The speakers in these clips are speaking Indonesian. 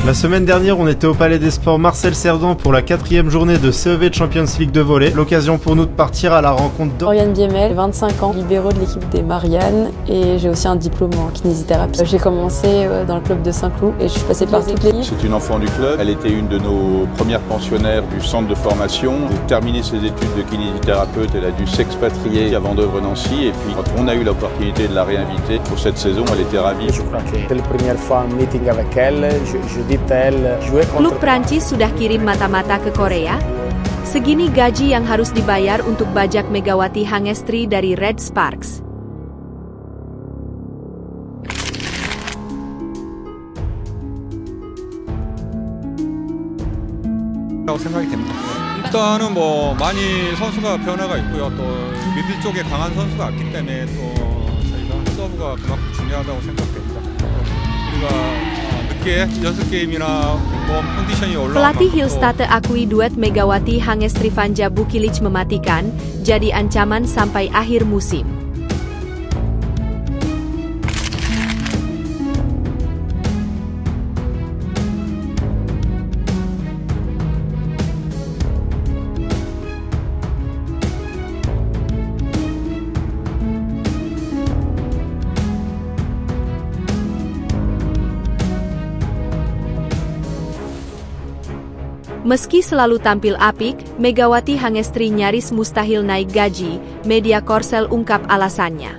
La semaine dernière, on était au Palais des Sports Marcel Cerdan pour la 4e journée de CEV Champions League de volley. L'occasion pour nous de partir à la rencontre d'Oriane Biemel, 25 ans, libéraux de l'équipe des Mariannes, et j'ai aussi un diplôme en kinésithérapie. J'ai commencé dans le club de Saint-Cloud et je suis passée par toutes les équipes. C'est une enfant du club, elle était une de nos premières pensionnaires du centre de formation. Pour terminer ses études de kinésithérapeute, elle a dû s'expatrier à Vendôme-Nancy et puis quand on a eu l'opportunité de la réinviter pour cette saison, elle était ravie. Je crois que c'est la première fois un meeting avec elle. Klub Prancis sudah kirim mata-mata ke Korea. Segini gaji yang harus dibayar untuk bajak Megawati Hangestri dari Red Sparks. 생각이 됩니다. 일단은 많이 선수가 변화가 있고요. 또 미들 쪽에 강한 선수가 왔기 때문에 또 저희가 서브가 그만큼 중요하다고 생각됩니다. 우리가 Pelatih Hillstate akui duet Megawati Hangestri Vanja Bukilic mematikan, jadi ancaman sampai akhir musim. Meski selalu tampil apik, Megawati Hangestri nyaris mustahil naik gaji, media Korsel ungkap alasannya.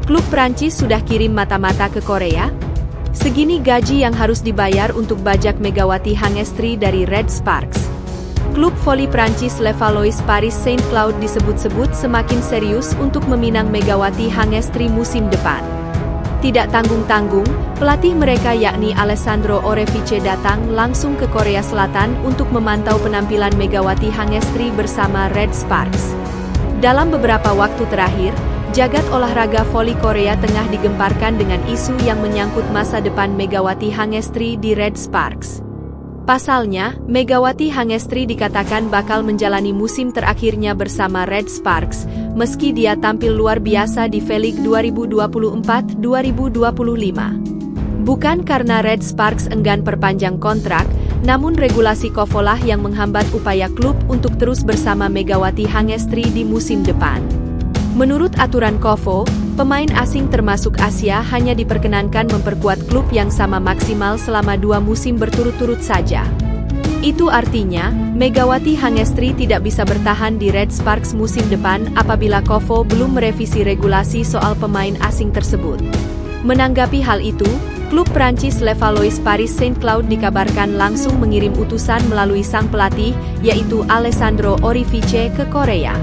Klub Prancis sudah kirim mata-mata ke Korea. Segini gaji yang harus dibayar untuk bajak Megawati Hangestri dari Red Sparks. Klub voli Prancis Le Valois Paris Saint-Cloud disebut-sebut semakin serius untuk meminang Megawati Hangestri musim depan. Tidak tanggung-tanggung, pelatih mereka yakni Alessandro Orefice datang langsung ke Korea Selatan untuk memantau penampilan Megawati Hangestri bersama Red Sparks. Dalam beberapa waktu terakhir, jagat olahraga voli Korea tengah digemparkan dengan isu yang menyangkut masa depan Megawati Hangestri di Red Sparks. Pasalnya, Megawati Hangestri dikatakan bakal menjalani musim terakhirnya bersama Red Sparks, meski dia tampil luar biasa di V-League 2024-2025. Bukan karena Red Sparks enggan perpanjang kontrak, namun regulasi KOFO lah yang menghambat upaya klub untuk terus bersama Megawati Hangestri di musim depan. Menurut aturan KOFO, pemain asing termasuk Asia hanya diperkenankan memperkuat klub yang sama maksimal selama 2 musim berturut-turut saja. Itu artinya, Megawati Hangestri tidak bisa bertahan di Red Sparks musim depan apabila KOFO belum merevisi regulasi soal pemain asing tersebut. Menanggapi hal itu, klub Prancis Le Valois Paris Saint-Cloud dikabarkan langsung mengirim utusan melalui sang pelatih, yaitu Alessandro Orefice ke Korea.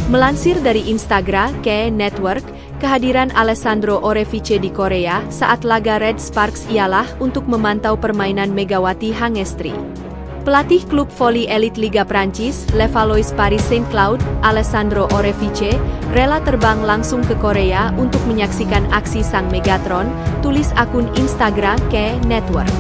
Melansir dari Instagram K Network, kehadiran Alessandro Orefice di Korea saat laga Red Sparks ialah untuk memantau permainan Megawati Hangestri. Pelatih klub voli elit Liga Prancis, Le Valois Paris Saint-Cloud, Alessandro Orefice, rela terbang langsung ke Korea untuk menyaksikan aksi sang Megatron, tulis akun Instagram K Network.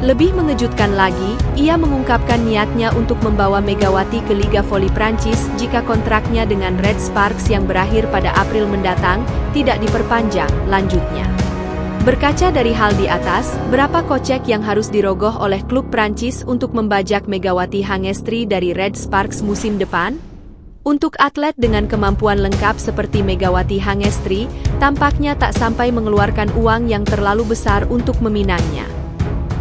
Lebih mengejutkan lagi, ia mengungkapkan niatnya untuk membawa Megawati ke Liga Voli Prancis jika kontraknya dengan Red Sparks yang berakhir pada April mendatang tidak diperpanjang, lanjutnya. Berkaca dari hal di atas, berapa kocek yang harus dirogoh oleh klub Prancis untuk membajak Megawati Hangestri dari Red Sparks musim depan? Untuk atlet dengan kemampuan lengkap seperti Megawati Hangestri, tampaknya tak sampai mengeluarkan uang yang terlalu besar untuk meminangnya.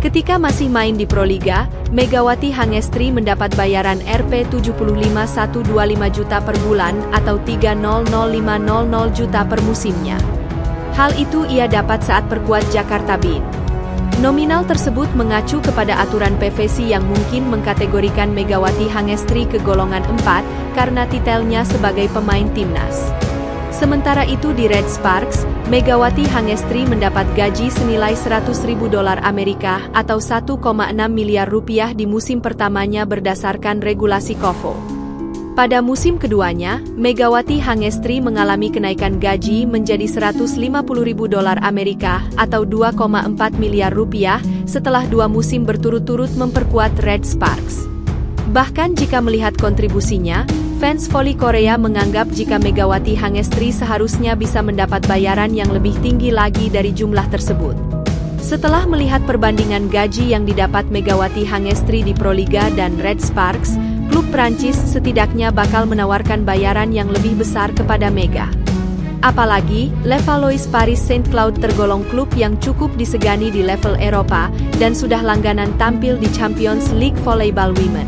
Ketika masih main di Proliga, Megawati Hangestri mendapat bayaran Rp 75.125 juta per bulan atau 300.500 juta per musimnya. Hal itu ia dapat saat perkuat Jakarta Beat. Nominal tersebut mengacu kepada aturan PVC yang mungkin mengkategorikan Megawati Hangestri ke golongan 4 karena titelnya sebagai pemain timnas. Sementara itu di Red Sparks, Megawati Hangestri mendapat gaji senilai $100.000 Amerika atau 1,6 miliar rupiah di musim pertamanya berdasarkan regulasi KOFO. Pada musim keduanya, Megawati Hangestri mengalami kenaikan gaji menjadi $150.000 Amerika atau 2,4 miliar rupiah setelah 2 musim berturut-turut memperkuat Red Sparks. Bahkan jika melihat kontribusinya, fans voli Korea menganggap jika Megawati Hangestri seharusnya bisa mendapat bayaran yang lebih tinggi lagi dari jumlah tersebut. Setelah melihat perbandingan gaji yang didapat Megawati Hangestri di Proliga dan Red Sparks, klub Prancis setidaknya bakal menawarkan bayaran yang lebih besar kepada Mega. Apalagi, Levallois Paris Saint-Cloud tergolong klub yang cukup disegani di level Eropa dan sudah langganan tampil di Champions League Volleyball Women.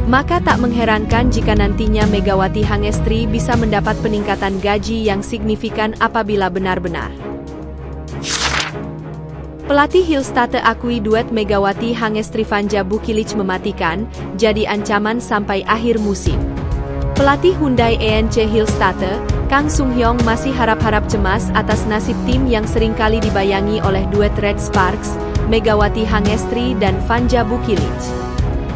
Maka tak mengherankan jika nantinya Megawati Hangestri bisa mendapat peningkatan gaji yang signifikan apabila benar-benar. Pelatih Hillstatte akui duet Megawati Hangestri Vanja Bukilic mematikan, jadi ancaman sampai akhir musim. Pelatih Hyundai ENC Hillstatte, Kang Sung-hyong masih harap-harap cemas atas nasib tim yang seringkali dibayangi oleh duet Red Sparks, Megawati Hangestri dan Vanja Bukilic.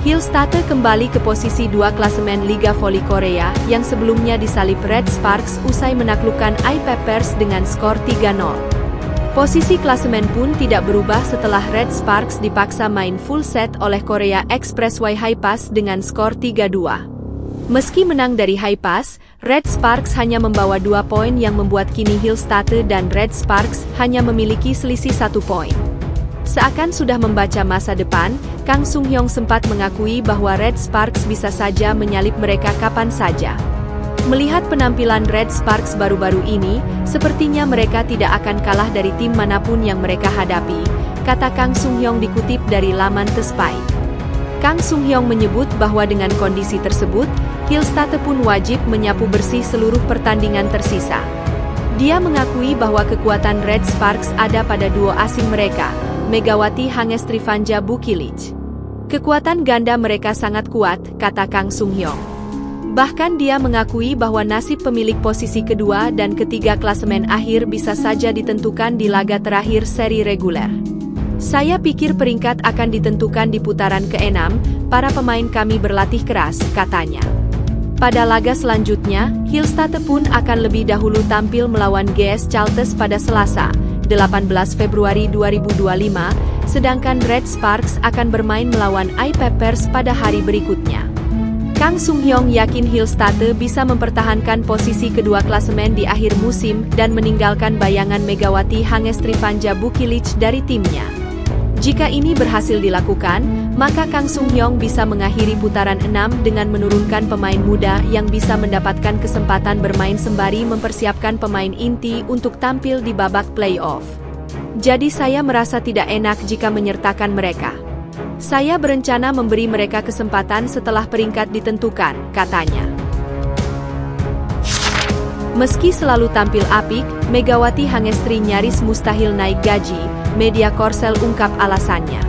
Hillstatte kembali ke posisi 2 klasemen Liga Voli Korea yang sebelumnya disalip Red Sparks usai menaklukkan iPappers dengan skor 3-0. Posisi klasemen pun tidak berubah setelah Red Sparks dipaksa main full set oleh Korea Expressway Hi-Pass dengan skor 3-2. Meski menang dari Hi-Pass, Red Sparks hanya membawa 2 poin yang membuat kini Hillstatte dan Red Sparks hanya memiliki selisih 1 poin. Seakan sudah membaca masa depan, Kang Sung-hyong sempat mengakui bahwa Red Sparks bisa saja menyalip mereka kapan saja. Melihat penampilan Red Sparks baru-baru ini, sepertinya mereka tidak akan kalah dari tim manapun yang mereka hadapi, kata Kang Sung-hyong dikutip dari laman The Spike. Kang Sung-hyong menyebut bahwa dengan kondisi tersebut, Hillstatte pun wajib menyapu bersih seluruh pertandingan tersisa. Dia mengakui bahwa kekuatan Red Sparks ada pada duo asing mereka, Megawati Hangestri Vanja Bukilic. Kekuatan ganda mereka sangat kuat, kata Kang Sung-hyong. Bahkan dia mengakui bahwa nasib pemilik posisi kedua dan ketiga klasemen akhir bisa saja ditentukan di laga terakhir seri reguler. Saya pikir peringkat akan ditentukan di putaran ke-6, para pemain kami berlatih keras, katanya. Pada laga selanjutnya, Hillstatte pun akan lebih dahulu tampil melawan GS Chalters pada Selasa, 18 Februari 2025, sedangkan Red Sparks akan bermain melawan iPappers pada hari berikutnya. Kang Sung-hyong yakin Hillstatte bisa mempertahankan posisi kedua klasemen di akhir musim dan meninggalkan bayangan Megawati Hangestri Vanja Bukilic dari timnya. Jika ini berhasil dilakukan, maka Kang Sung-hyong bisa mengakhiri putaran 6 dengan menurunkan pemain muda yang bisa mendapatkan kesempatan bermain sembari mempersiapkan pemain inti untuk tampil di babak playoff. Jadi saya merasa tidak enak jika menyertakan mereka. Saya berencana memberi mereka kesempatan setelah peringkat ditentukan, katanya. Meski selalu tampil apik, Megawati Hangestri nyaris mustahil naik gaji, media Korsel ungkap alasannya.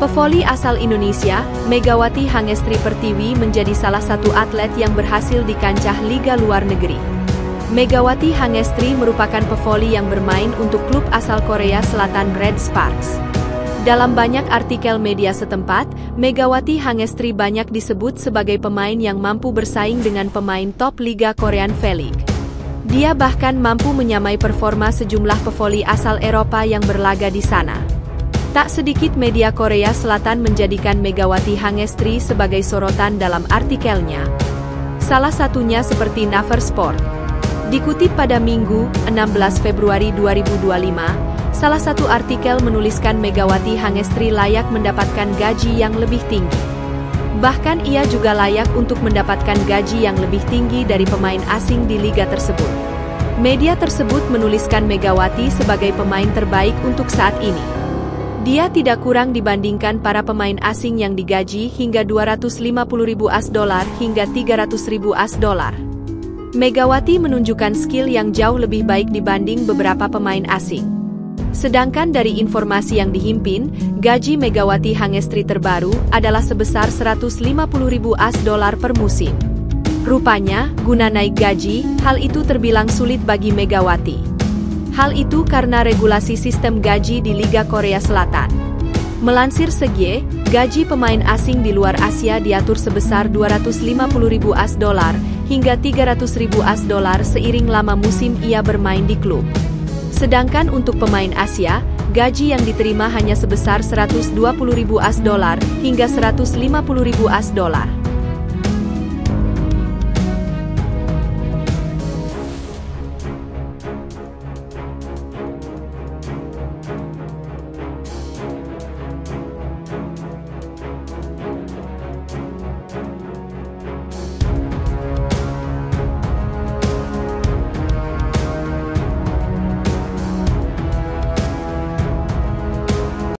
Pevoli asal Indonesia, Megawati Hangestri Pertiwi menjadi salah satu atlet yang berhasil di kancah liga luar negeri. Megawati Hangestri merupakan pevoli yang bermain untuk klub asal Korea Selatan Red Sparks. Dalam banyak artikel media setempat, Megawati Hangestri banyak disebut sebagai pemain yang mampu bersaing dengan pemain top Liga Korean V-League. Dia bahkan mampu menyamai performa sejumlah pevoli asal Eropa yang berlaga di sana. Tak sedikit media Korea Selatan menjadikan Megawati Hangestri sebagai sorotan dalam artikelnya. Salah satunya seperti Naver Sport. Dikutip pada Minggu, 16 Februari 2025, salah satu artikel menuliskan Megawati Hangestri layak mendapatkan gaji yang lebih tinggi. Bahkan ia juga layak untuk mendapatkan gaji yang lebih tinggi dari pemain asing di liga tersebut. Media tersebut menuliskan Megawati sebagai pemain terbaik untuk saat ini. Dia tidak kurang dibandingkan para pemain asing yang digaji hingga $250.000 hingga $300.000. Megawati menunjukkan skill yang jauh lebih baik dibanding beberapa pemain asing. Sedangkan dari informasi yang dihimpin, gaji Megawati Hangestri terbaru adalah sebesar $150.000 per musim. Rupanya, guna naik gaji, hal itu terbilang sulit bagi Megawati. Hal itu karena regulasi sistem gaji di Liga Korea Selatan. Melansir Segie, gaji pemain asing di luar Asia diatur sebesar 250.000 AS dolar hingga 300.000 AS dolar seiring lama musim ia bermain di klub. Sedangkan untuk pemain Asia, gaji yang diterima hanya sebesar 120.000 AS dolar hingga 150.000 AS dolar.